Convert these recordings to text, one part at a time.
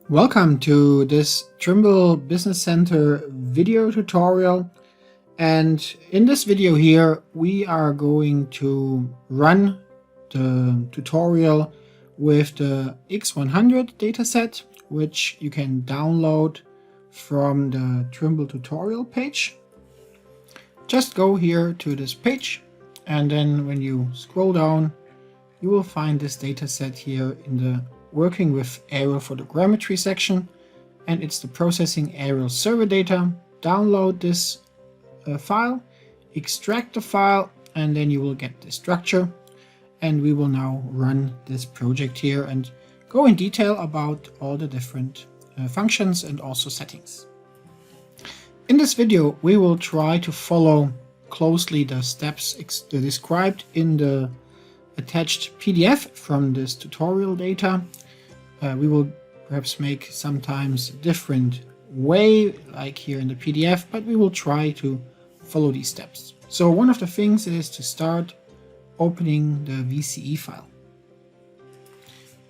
Welcome to this Trimble Business Center video tutorial, and in this video here we are going to run the tutorial with the X100 dataset, which you can download from the Trimble tutorial page. Just go here to this page, and then when you scroll down you will find this dataset here in the Working with Aerial Photogrammetry section, and it's the Processing Aerial Survey Data. Download this file, extract the file, and then you will get the structure. And we will now run this project here and go in detail about all the different functions and also settings. In this video we will try to follow closely the steps described in the attached PDF from this tutorial data. We will perhaps make sometimes a different way, like here in the PDF, but we will try to follow these steps. So one of the things is to start opening the VCE file.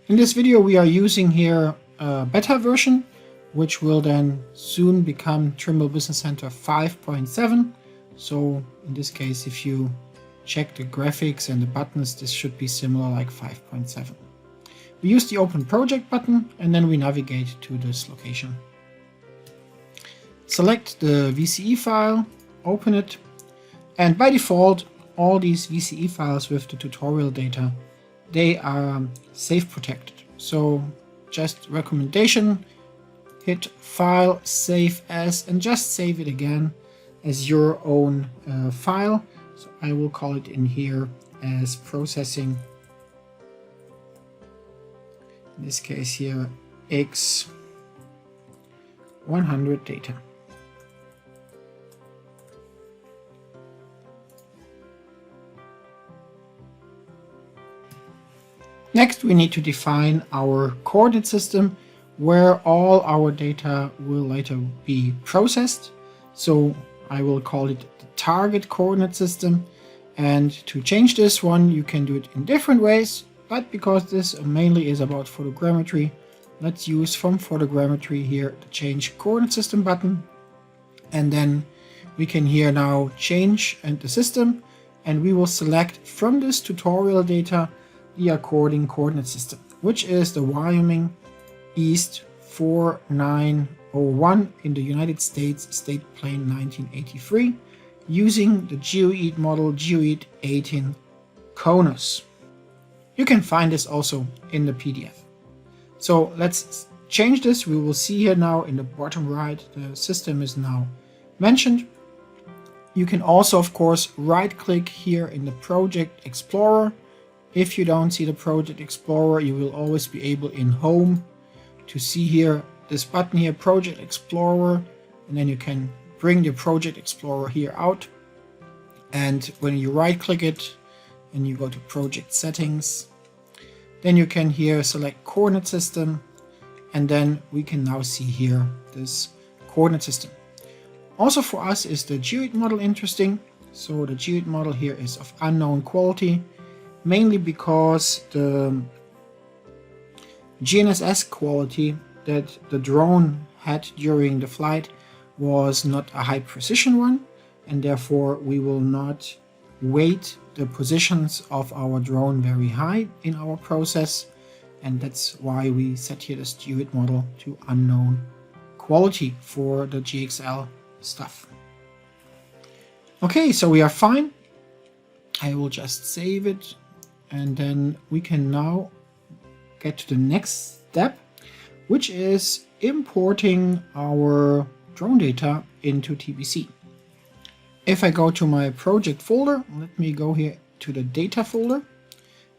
In this video we are using here a beta version, which will then soon become Trimble Business Center 5.7. So in this case, if you check the graphics and the buttons, this should be similar like 5.7. We use the Open Project button and then we navigate to this location. Select the VCE file, open it, and by default all these VCE files with the tutorial data, they are safe protected. So just recommendation, hit File, Save As, and just save it again as your own file. So I will call it in here as processing, in this case here, X100 data. Next we need to define our coordinate system where all our data will later be processed. So I will call it the target coordinate system, and to change this one you can do it in different ways, but because this mainly is about photogrammetry, let's use from photogrammetry here the change coordinate system button, and then we can here now change the system, and we will select from this tutorial data the according coordinate system, which is the Wyoming East 4901 in the United States State Plane 1983, using the GeoEat model GeoEat 18 Conus. You can find this also in the PDF. So let's change this. We will see here now in the bottom right, the system is now mentioned. You can also, of course, right click here in the Project Explorer. If you don't see the Project Explorer, you will always be able in Home to see here this button here, Project Explorer, and then you can bring the Project Explorer here out. And when you right click it and you go to Project Settings, then you can here select Coordinate System, and then we can now see here this coordinate system. Also for us is the GeoEat model interesting. So the GeoEat model here is of unknown quality, mainly because the GNSS quality that the drone had during the flight was not a high precision one, and therefore we will not weight the positions of our drone very high in our process, and that's why we set here this GeoEat model to unknown quality for the GXL stuff. Okay, so we are fine. I will just save it, and then we can now get to the next step, which is importing our drone data into TBC. If I go to my project folder, let me go here to the data folder,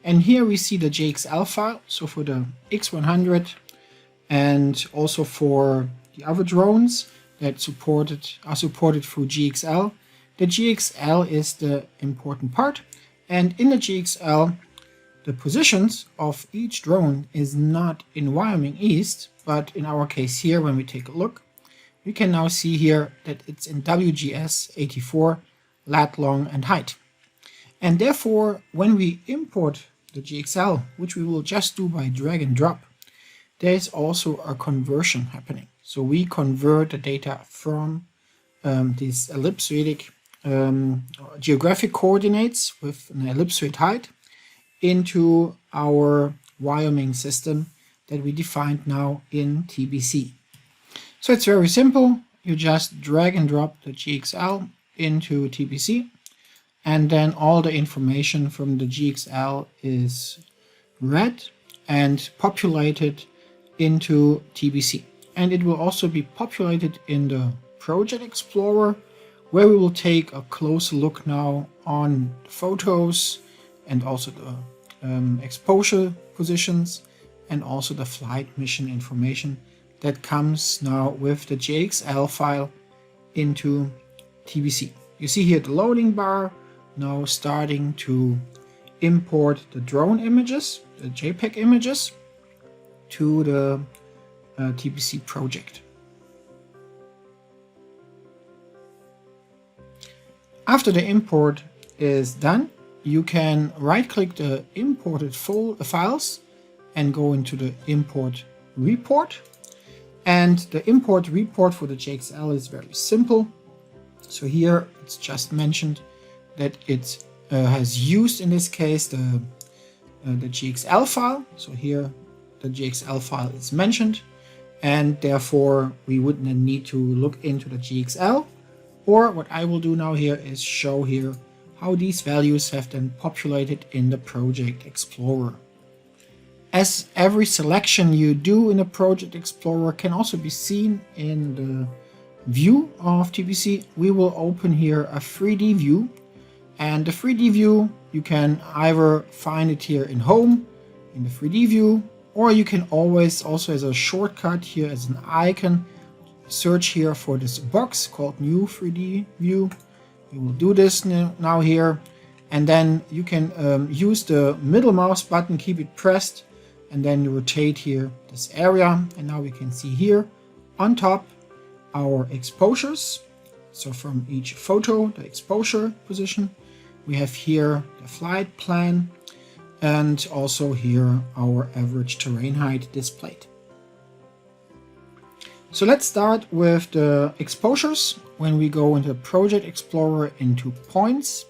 and here we see the GXL file, so for the X100 and also for the other drones that are supported through GXL. The GXL is the important part, and in the GXL the positions of each drone is not in Wyoming East, but in our case here, when we take a look, we can now see here that it's in WGS 84 lat, long, and height. And therefore, when we import the GXL, which we will just do by drag and drop, there's also a conversion happening. So we convert the data from these ellipsoidic geographic coordinates with an ellipsoid height into our Wyoming system that we defined now in TBC. So it's very simple. You just drag and drop the GXL into TBC, and then all the information from the GXL is read and populated into TBC. And it will also be populated in the Project Explorer, where we will take a closer look now on the photos and also the exposure positions and also the flight mission information that comes now with the GXL file into TBC. You see here the loading bar now starting to import the drone images, the JPEG images, to the TBC project. After the import is done, you can right-click the imported files and go into the import report. And the import report for the GXL is very simple. So here it's just mentioned that it has used, in this case, the GXL file. So here the GXL file is mentioned, and therefore we wouldn't need to look into the GXL. Or what I will do now here is show here how these values have been populated in the Project Explorer. As every selection you do in the Project Explorer can also be seen in the view of TBC, we will open here a 3D view. And the 3D view, you can either find it here in Home, in the 3D view, or you can always also as a shortcut here as an icon, search here for this box called New 3D View. You will do this now here, and then you can use the middle mouse button, keep it pressed, and then you rotate here this area, and now we can see here on top our exposures. So from each photo, the exposure position, we have here the flight plan, and also here our average terrain height displayed. So let's start with the exposures. When we go into Project Explorer into points,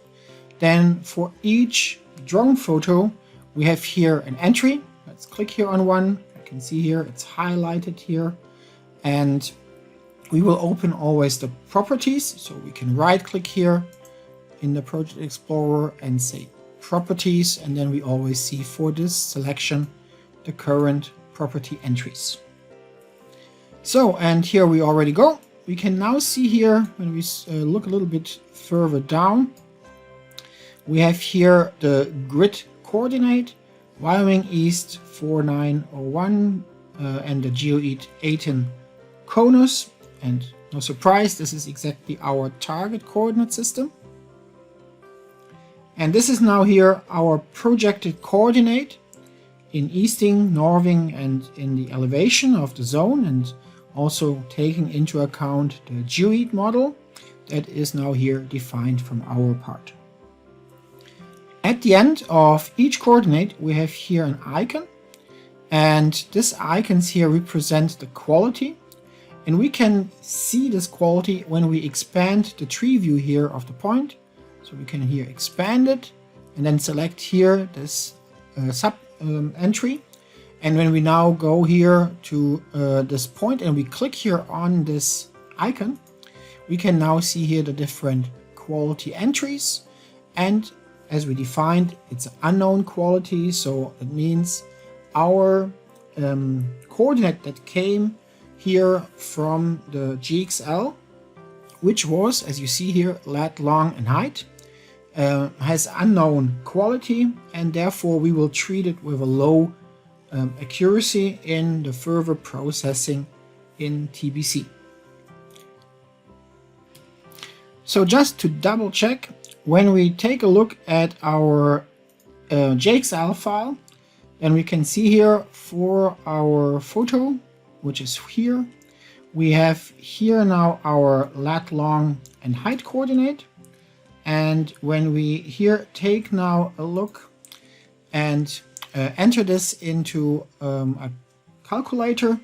then for each drone photo, we have here an entry. Let's click here on one. I can see here it's highlighted here, and we will open always the properties. So we can right click here in the Project Explorer and say properties, and then we always see for this selection the current property entries. So, and here we already go. We can now see here, when we look a little bit further down, we have here the grid coordinate, Wyoming East 4901, and the geoid 18 Conus. And no surprise, this is exactly our target coordinate system. And this is now here our projected coordinate in easting, northing, and in the elevation of the zone, and also taking into account the geoid model that is now here defined from our part. At the end of each coordinate, we have here an icon, and this icons here represent the quality, and we can see this quality when we expand the tree view here of the point. So we can here expand it and then select here this sub entry. And when we now go here to this point and we click here on this icon, we can now see here the different quality entries. And as we defined, it's an unknown quality. So it means our coordinate that came here from the GXL, which was, as you see here, lat, long, and height, has unknown quality, and therefore we will treat it with a low accuracy in the further processing in TBC. So just to double check, when we take a look at our GXL file, then we can see here for our photo, which is here, we have here now our lat, long, and height coordinate. And when we here take now a look and enter this into a calculator.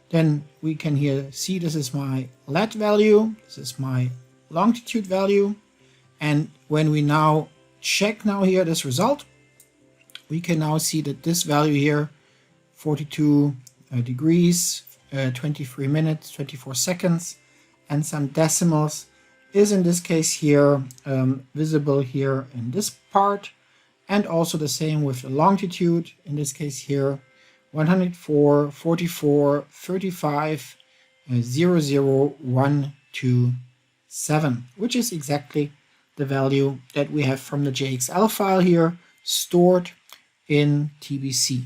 Then we can here see this is my lat value, this is my longitude value. And when we now check here this result, we can now see that this value here, 42 degrees, 23 minutes, 24 seconds, and some decimals, is in this case here visible here in this part. And also the same with the longitude, in this case here, 104, 44, 35, 00127, which is exactly the value that we have from the JXL file here stored in TBC.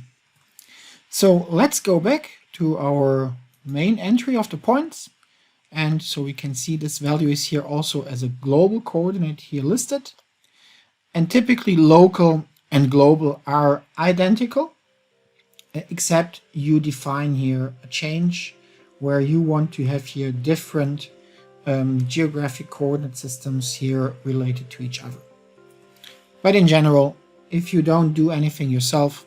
So let's go back to our main entry of the points. And so we can see this value is here also as a global coordinate here listed. And typically local and global are identical, except you define here a change where you want to have here different geographic coordinate systems here related to each other. But in general, if you don't do anything yourself,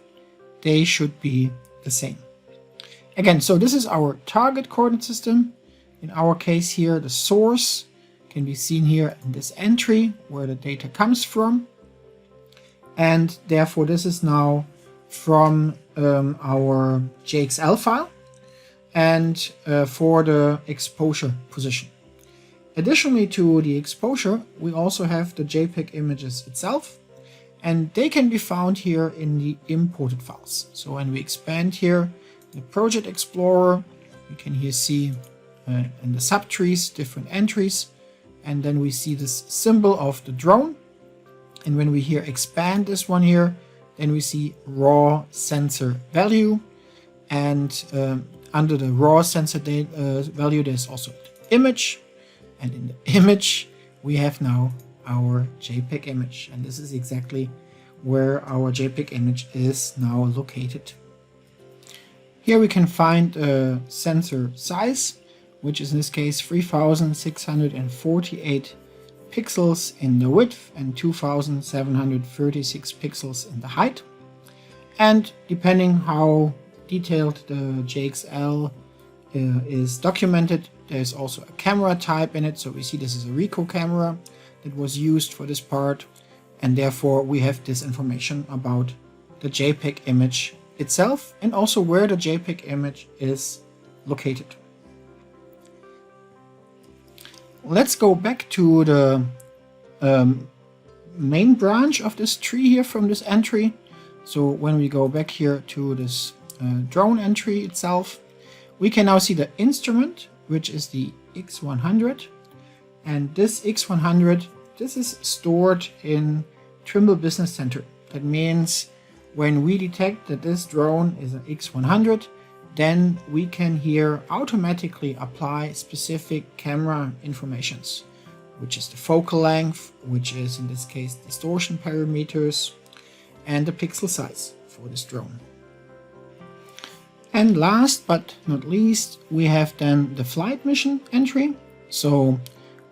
they should be the same. Again, so this is our target coordinate system. In our case here, the source can be seen here in this entry where the data comes from. And therefore this is now from our JXL file and for the exposure position. Additionally to the exposure, we also have the JPEG images itself, and they can be found here in the imported files. So when we expand here the Project Explorer, we can here see in the subtrees different entries, and then we see this symbol of the drone. And when we here expand this one here, then we see raw sensor value, and under the raw sensor value there's also image, and in the image we have now our JPEG image, and this is exactly where our JPEG image is now located. Here we can find a sensor size, which is in this case 3648 pixels in the width and 2736 pixels in the height. And depending how detailed the JXL is documented, there's also a camera type in it. So we see this is a Ricoh camera that was used for this part, and therefore we have this information about the JPEG image itself and also where the JPEG image is located. Let's go back to the main branch of this tree here from this entry. So when we go back here to this drone entry itself, we can now see the instrument, which is the X100. And this X100, this is stored in Trimble Business Center. That means when we detect that this drone is an X100, then we can here automatically apply specific camera informations, which is the focal length, which is in this case distortion parameters, and the pixel size for this drone. And last but not least, we have then the flight mission entry. So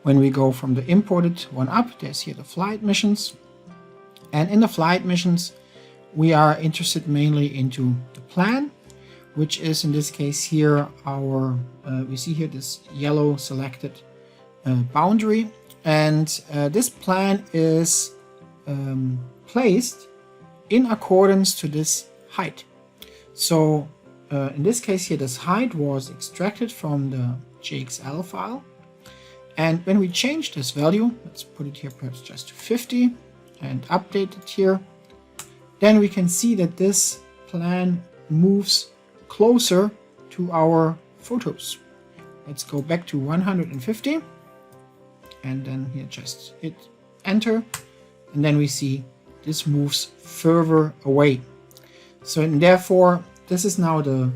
when we go from the imported one up, there's here the flight missions. And in the flight missions, we are interested mainly into the plan, which is in this case here our, we see here this yellow selected boundary. And this plan is placed in accordance to this height. So in this case here, this height was extracted from the JXL file. And when we change this value, let's put it here perhaps just to 50 and update it here, then we can see that this plan moves closer to our photos. Let's go back to 150 and then here just hit enter, and then we see this moves further away. So and therefore this is now the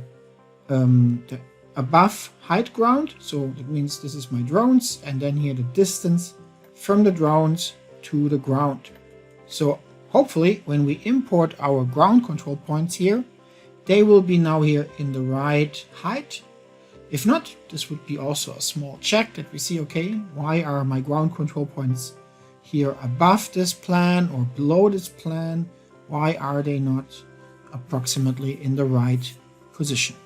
above height ground. So that means this is my drones, and then here the distance from the drones to the ground. So hopefully when we import our ground control points here, they will be now here in the right height. If not, this would be also a small check that we see, okay, why are my ground control points here above this plan or below this plan? Why are they not approximately in the right position?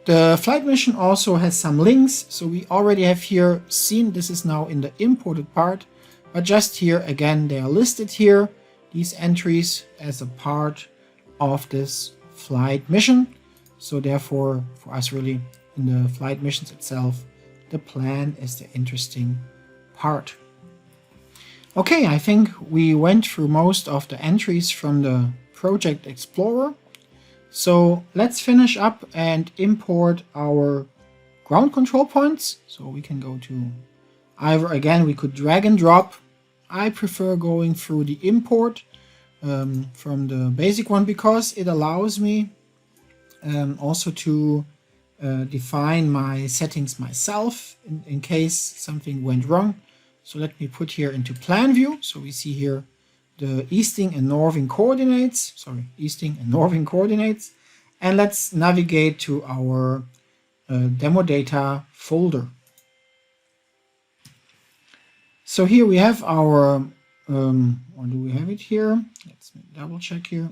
The flight mission also has some links, so we already have here seen this is now in the imported part, but just here again they are listed here, these entries, as a part of this flight mission. So therefore for us really in the flight missions itself, the plan is the interesting part. Okay, I think we went through most of the entries from the Project Explorer. So let's finish up and import our ground control points. So we can go to either, again, we could drag and drop. I prefer going through the import from the basic one because it allows me also to define my settings myself in case something went wrong. So let me put here into plan view. So we see here the easting and northing coordinates, and let's navigate to our demo data folder. So here we have our, or do we have it here? Let's double check here.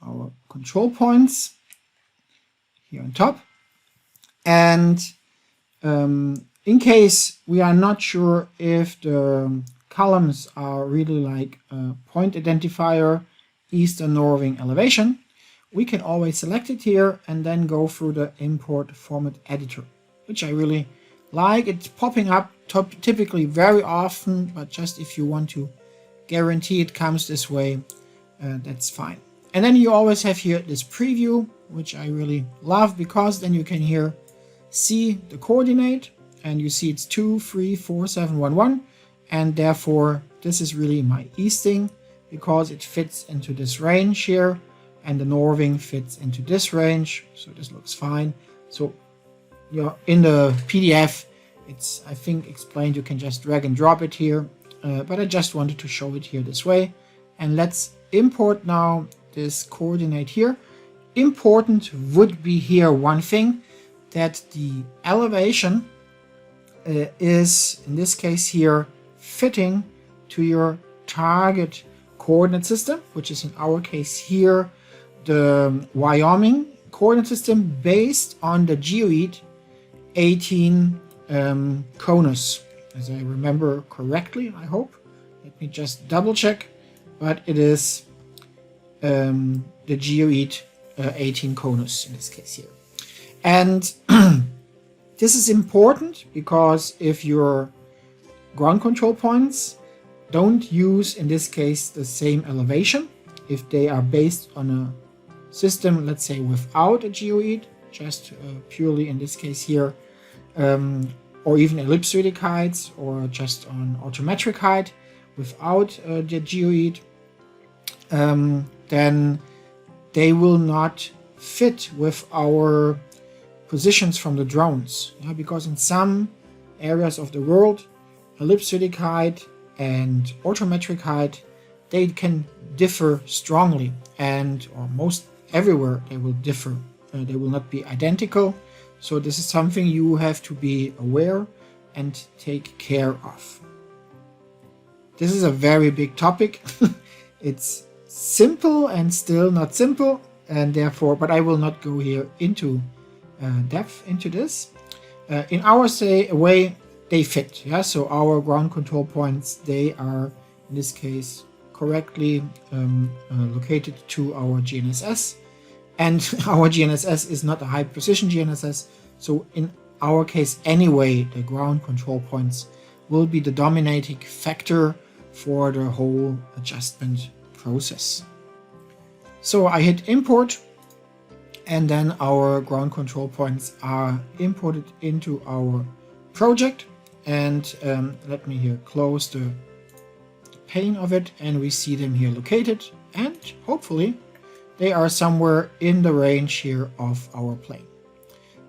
Our control points here on top. And in case we are not sure if the columns are really like a point identifier, east and northing elevation, we can always select it here and then go through the import format editor, which I really like. It's popping up typically very often, but just if you want to guarantee it comes this way, that's fine. And then you always have here this preview, which I really love because then you can here see the coordinate and you see it's 2, 3, 4, 7, 1, 1. And therefore this is really my easting because it fits into this range here and the northing fits into this range. So this looks fine. So in the PDF, it's, I think, explained you can just drag and drop it here. But I just wanted to show it here this way. And let's import now this coordinate here. Important would be here one thing, that the elevation is, in this case here, fitting to your target coordinate system, which is in our case here the Wyoming coordinate system based on the geoid 18 conus, as I remember correctly, I hope. Let me just double check, but it is the geoid 18 conus in this case here. And this is important because if your ground control points don't use, in this case, the same elevation, if they are based on a system, let's say without a geoid, just purely in this case here, or even ellipsoidic heights, or just on orthometric height without the geoid, then they will not fit with our positions from the drones. Yeah, because in some areas of the world, ellipsoidic height and orthometric height, they can differ strongly, and almost everywhere they will differ. They will not be identical. So this is something you have to be aware and take care of. This is a very big topic. It's simple and still not simple, and therefore, but I will not go here into depth into this. In our way, they fit. Yeah, so our ground control points, they are in this case correctly located to our GNSS, and our GNSS is not a high precision GNSS. So in our case anyway, the ground control points will be the dominating factor for the whole adjustment process. So I hit import, and then our ground control points are imported into our project. And let me here close the pane of it, and we see them here located, and hopefully they are somewhere in the range here of our plane.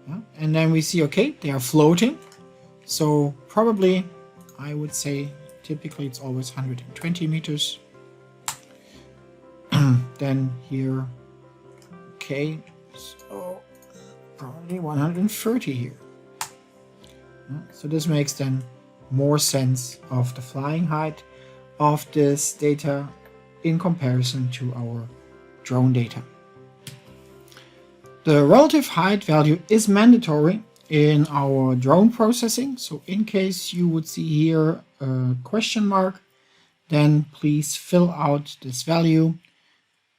Yeah? And then we see, okay, they are floating. So probably, I would say, typically it's always 120 meters. Then here, okay, so probably 130 here. So this makes then more sense of the flying height of this data in comparison to our drone data. The relative height value is mandatory in our drone processing. So in case you would see here a question mark, then please fill out this value.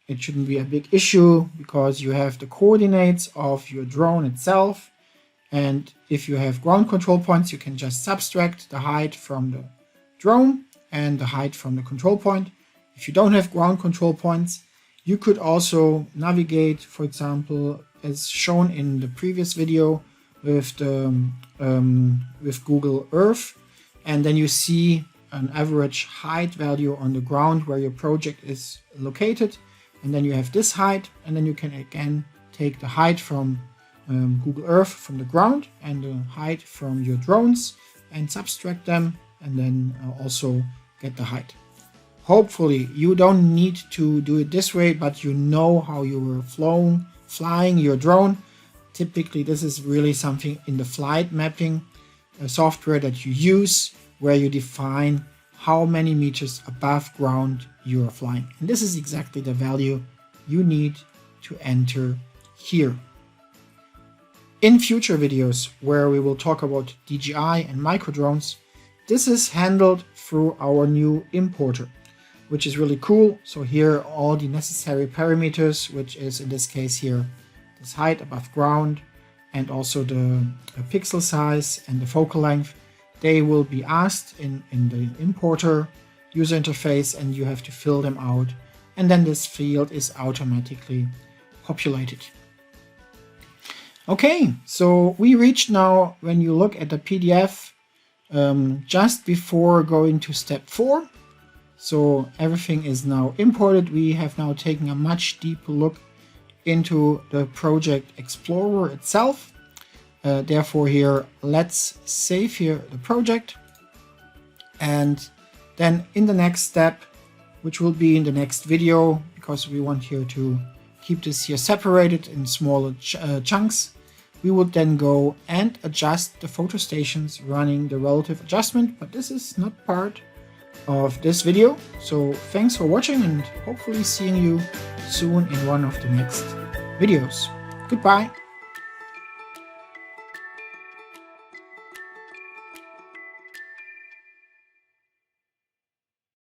It shouldn't be a big issue because you have the coordinates of your drone itself. And if you have ground control points, you can just subtract the height from the drone and the height from the control point. If you don't have ground control points, you could also navigate, for example, as shown in the previous video with Google Earth, and then you see an average height value on the ground where your project is located, and then you have this height, and then you can again take the height from Google Earth from the ground and the height from your drones and subtract them, and then also get the height. Hopefully you don't need to do it this way, but you know how you were flying your drone. Typically this is really something in the flight mapping software that you use, where you define how many meters above ground you are flying. And this is exactly the value you need to enter here. In future videos where we will talk about DJI and micro drones, this is handled through our new importer, which is really cool. So here are all the necessary parameters, which is in this case here this height above ground and also the pixel size and the focal length. They will be asked in the importer user interface, and you have to fill them out, and then this field is automatically populated. Okay, so we reached now, when you look at the PDF, just before going to step 4. So everything is now imported. We have now taken a much deeper look into the Project Explorer itself. Therefore here, let's save here the project. And then in the next step, which will be in the next video, because we want here to keep this here separated in smaller chunks, we would then go and adjust the photo stations running the relative adjustment, but this is not part of this video. So thanks for watching, and hopefully seeing you soon in one of the next videos. Goodbye.